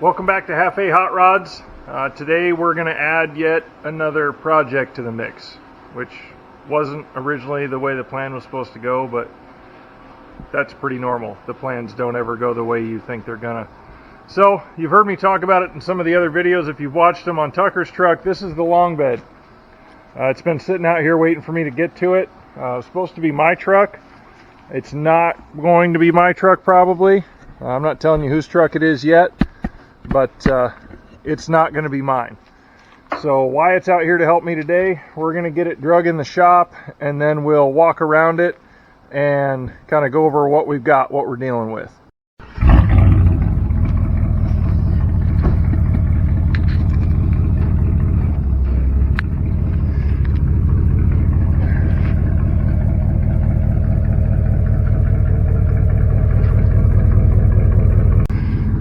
Welcome back to Half A Hot Rods. Today we're going to add yet another project to the mix, which wasn't originally the way the plan was supposed to go, but that's pretty normal. The plans don't ever go the way you think they're gonna. So you've heard me talk about it in some of the other videos if you've watched them on Tucker's truck. This is the long bed. It's been sitting out here waiting for me to get to it. It's supposed to be my truck. It's not going to be my truck probably. I'm not telling you whose truck it is yet, but it's not going to be mine. So Wyatt's out here to help me today. We're going to get it drug in the shop, and then we'll walk around it and kind of go over what we've got, what we're dealing with.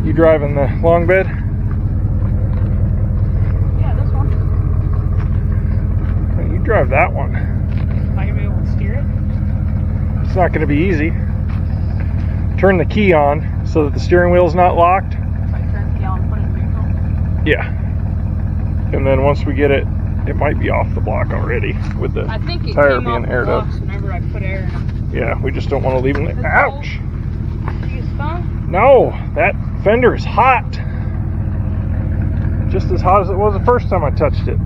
You driving the long bed? Yeah, this one. You drive that one. Am I gonna be able to steer it? It's not going to be easy. Turn the key on so that the steering wheel's not locked. If I turn the key on, put it in neutral. Yeah. And then once we get it, it might be off the block already with the I think it tire came being off aired the up. blocks whenever I put air in it. Yeah, we just don't want to leave them there. Ouch! Think it's fun? No, that fender is hot. Just as hot as it was the first time I touched it.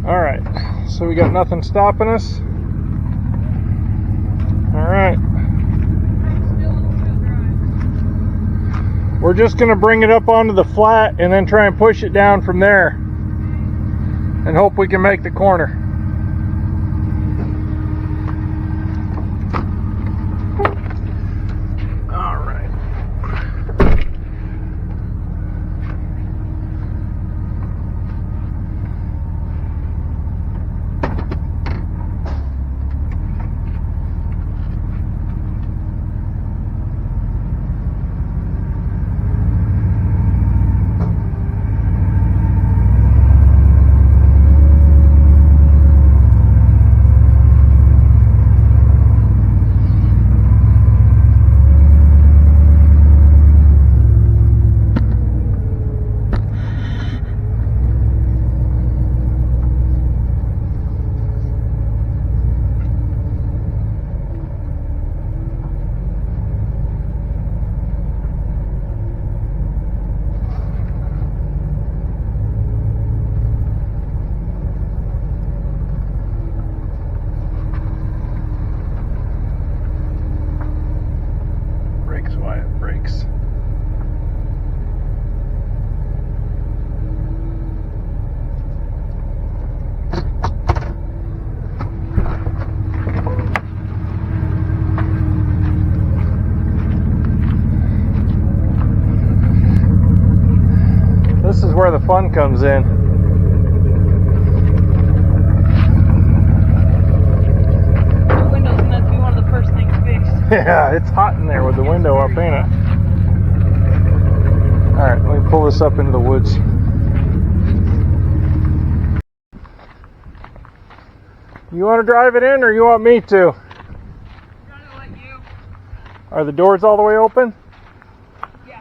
Alright, so we got nothing stopping us. Alright. We're just going to bring it up onto the flat and then try and push it down from there. And hope we can make the corner. Brakes. This is where the fun comes in. The window's meant to be one of the first things fixed. Yeah, it's hot in there with the window up, ain't it? Alright, let me pull this up into the woods. You want to drive it in or you want me to? I'm trying to let you. Are the doors all the way open? Yeah.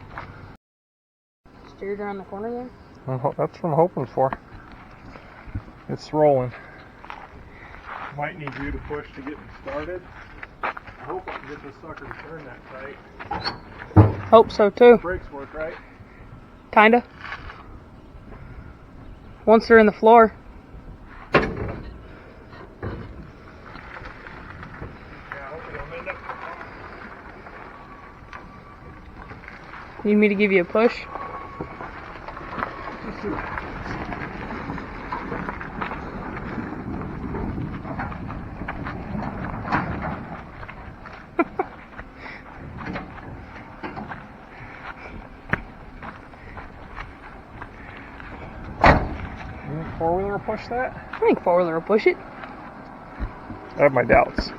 Steered around the corner there? That's what I'm hoping for. It's rolling. Might need you to push to get me started. I hope I can get this sucker to turn that tight. Hope so too. Brakes work, right? Kinda. Once they're in the floor. Yeah, hopefully I'll end up. Need me to give you a push? Four-wheeler will push that? I think four-wheeler will push it. I have my doubts.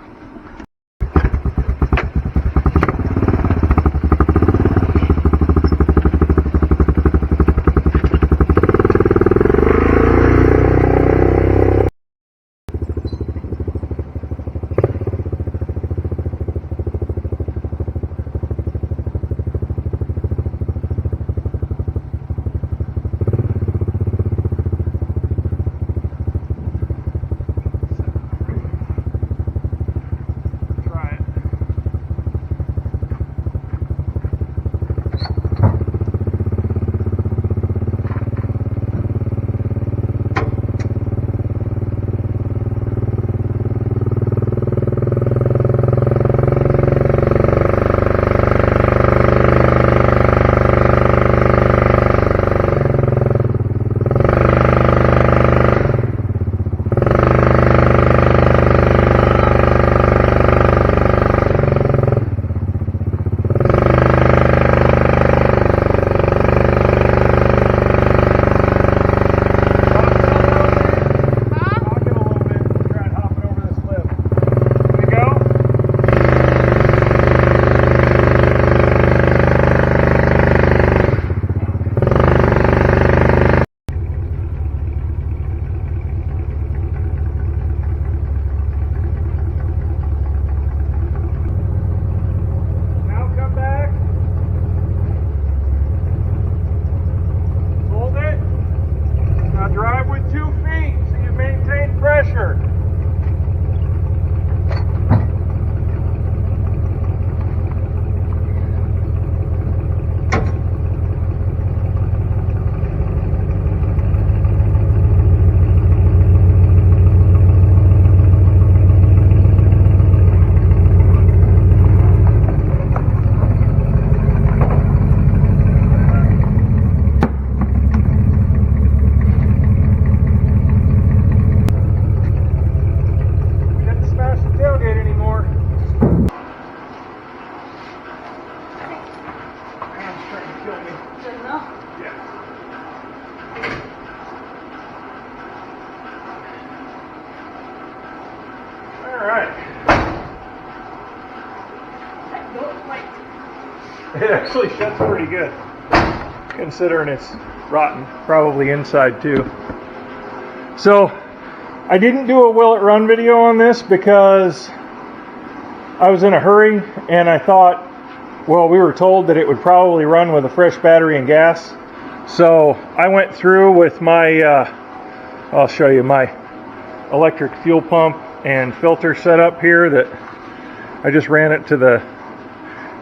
kill me. Good enough. Yeah. All right. It actually shuts pretty good, considering it's rotten, probably inside too. So I didn't do a will it run video on this because I was in a hurry and I thought, well, we were told that it would probably run with a fresh battery and gas. So I went through with my, I'll show you my electric fuel pump and filter setup here that I just ran it to the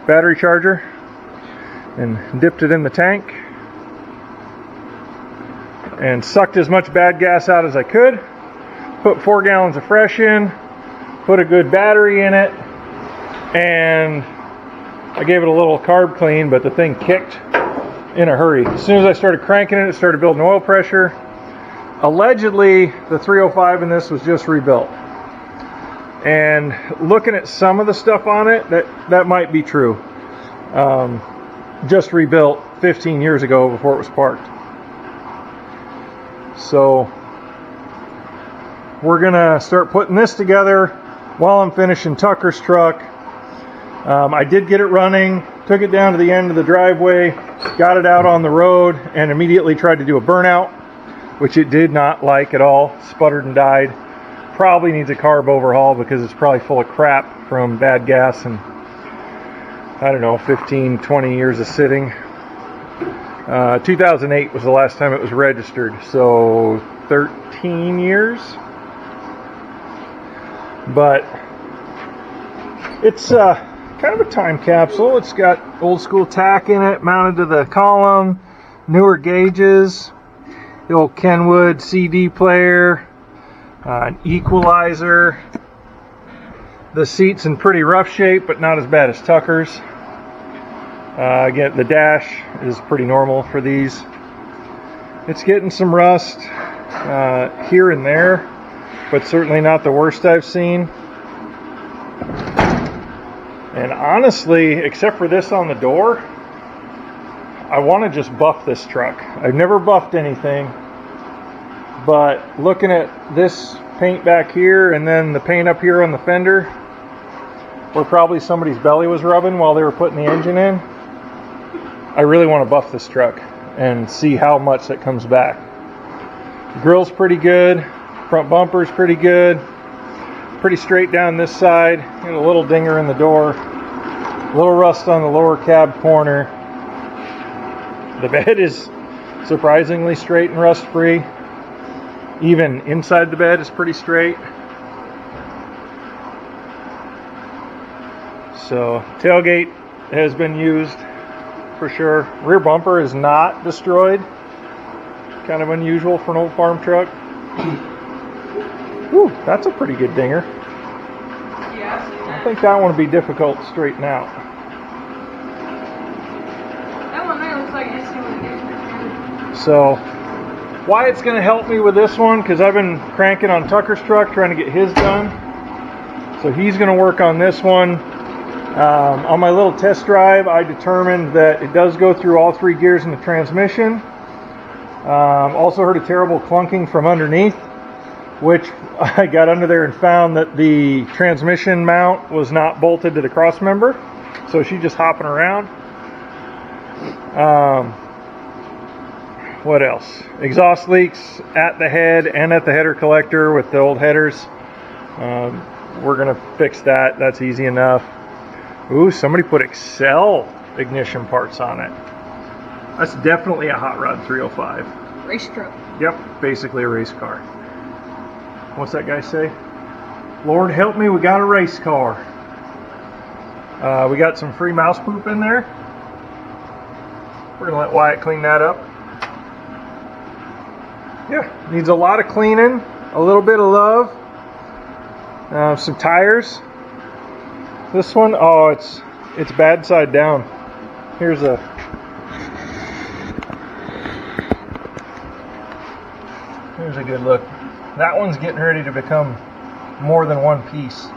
battery charger and dipped it in the tank and sucked as much bad gas out as I could. Put 4 gallons of fresh in, put a good battery in it, and I gave it a little carb clean, but the thing kicked in a hurry. As soon as I started cranking it, it started building oil pressure. Allegedly, the 305 in this was just rebuilt. And looking at some of the stuff on it, that might be true. Just rebuilt 15 years ago before it was parked. So we're gonna start putting this together while I'm finishing Tucker's truck. I did get it running, took it down to the end of the driveway, got it out on the road, and immediately tried to do a burnout, which it did not like at all. Sputtered and died. Probably needs a carb overhaul because it's probably full of crap from bad gas and, I don't know, 15, 20 years of sitting. 2008 was the last time it was registered, so 13 years. But it's kind of a time capsule. It's got old school tack in it mounted to the column, newer gauges, the old Kenwood CD player, an equalizer. The seat's in pretty rough shape, but not as bad as Tucker's. Again, the dash is pretty normal for these. It's getting some rust here and there, but certainly not the worst I've seen. And honestly, except for this on the door, I want to just buff this truck. I've never buffed anything, but looking at this paint back here and then the paint up here on the fender, where probably somebody's belly was rubbing while they were putting the engine in, I really want to buff this truck and see how much that comes back. The grill's pretty good, front bumper's pretty good, pretty straight down this side, and a little dinger in the door, a little rust on the lower cab corner. The bed is surprisingly straight and rust free. Even inside the bed is pretty straight. So tailgate has been used for sure. Rear bumper is not destroyed. Kind of unusual for an old farm truck. Ooh, that's a pretty good dinger. Yeah, I've seen that. I think that one would be difficult to straighten out. That one there looks like an issue. So Wyatt's going to help me with this one because I've been cranking on Tucker's truck trying to get his done. So he's going to work on this one. On my little test drive, I determined that it does go through all 3 gears in the transmission. Also heard a terrible clunking from underneath, which I got under there and found that the transmission mount was not bolted to the cross member. So she's just hopping around. What else? Exhaust leaks at the head and at the header collector with the old headers. We're going to fix that. That's easy enough. Ooh, somebody put Excel ignition parts on it. That's definitely a Hot Rod 305. Race truck. Yep, basically a race car. What's that guy say? Lord help me, we got a race car. We got some free mouse poop in there. We're going to let Wyatt clean that up. Yeah, needs a lot of cleaning, a little bit of love, some tires. This one, oh, it's bad side down. Here's a good look. That one's getting ready to become more than one piece.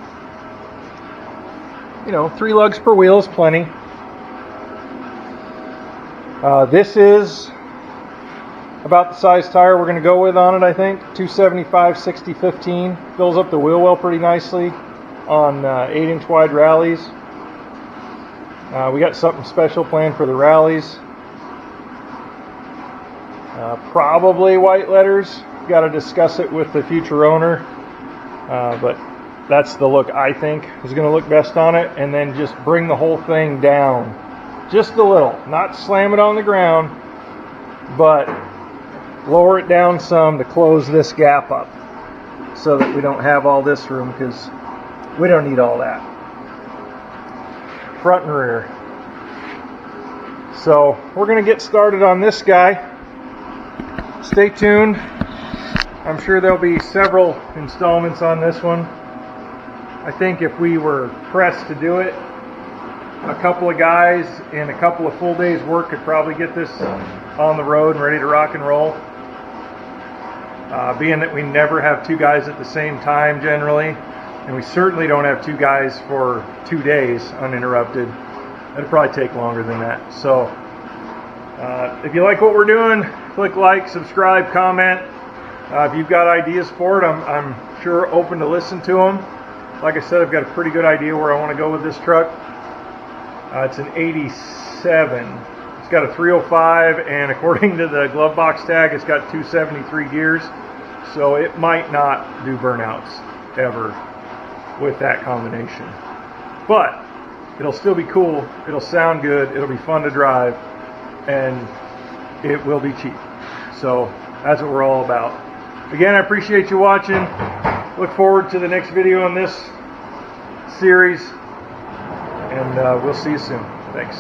You know, 3 lugs per wheel is plenty. This is about the size tire we're going to go with on it, I think. 275 60/15. Fills up the wheel well pretty nicely on 8-inch wide rallies. We got something special planned for the rallies. Probably white letters. Got to discuss it with the future owner. But that's the look I think is going to look best on it. And then just bring the whole thing down. Just a little. Not slam it on the ground, but lower it down some to close this gap up so that we don't have all this room, because we don't need all that. Front and rear. So we're going to get started on this guy. Stay tuned. I'm sure there'll be several installments on this one. I think if we were pressed to do it, a couple of guys and a couple of full days work could probably get this on the road and ready to rock and roll. Being that we never have two guys at the same time generally, and we certainly don't have two guys for 2 days uninterrupted, it'll probably take longer than that. So if you like what we're doing, click like, subscribe, comment. If you've got ideas for it, I'm sure open to listen to them. Like I said, I've got a pretty good idea where I want to go with this truck. It's an 87. It's got a 305, and according to the glove box tag, it's got 273 gears. So it might not do burnouts ever with that combination. But it'll still be cool. It'll sound good. It'll be fun to drive, and it will be cheap. So that's what we're all about. Again, I appreciate you watching. Look forward to the next video in this series, and we'll see you soon. Thanks.